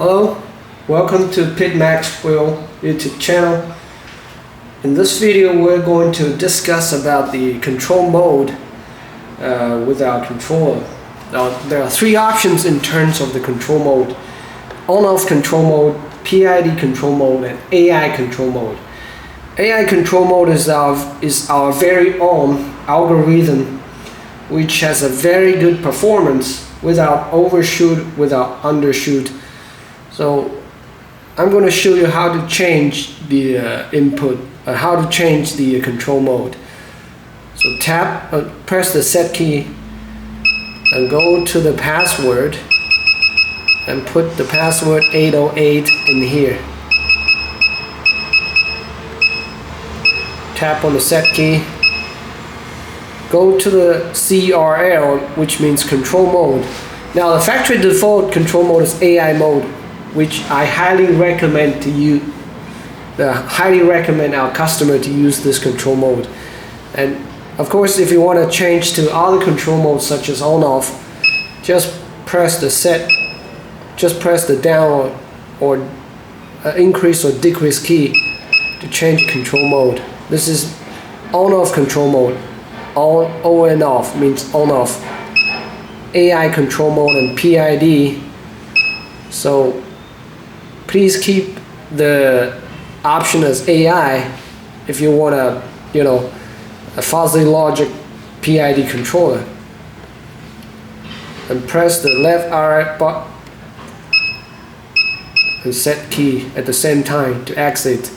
Hello, welcome to PID Maxwell YouTube channel. In this video we're going to discuss about the control mode with our controller. Now there are three options in terms of the control mode: on-off control mode, PID control mode, and AI control mode. AI control mode is our very own algorithm which has a very good performance without overshoot, without undershoot. So I'm going to show you how to change the input, how to change the control mode. So press the set key and go to the password and put the password 808 in here. Tap on the set key. Go to the CRL, which means control mode. Now the factory default control mode is AI mode, which I highly recommend to you. Highly recommend our customer to use this control mode. And of course, if you want to change to other control modes such as on-off, just press the down or increase or decrease key to change control mode. This is on-off control mode. On and off means on-off. AI control mode and PID. So please keep the option as AI if you want a fuzzy logic PID controller. And press the left R button and set key at the same time to exit.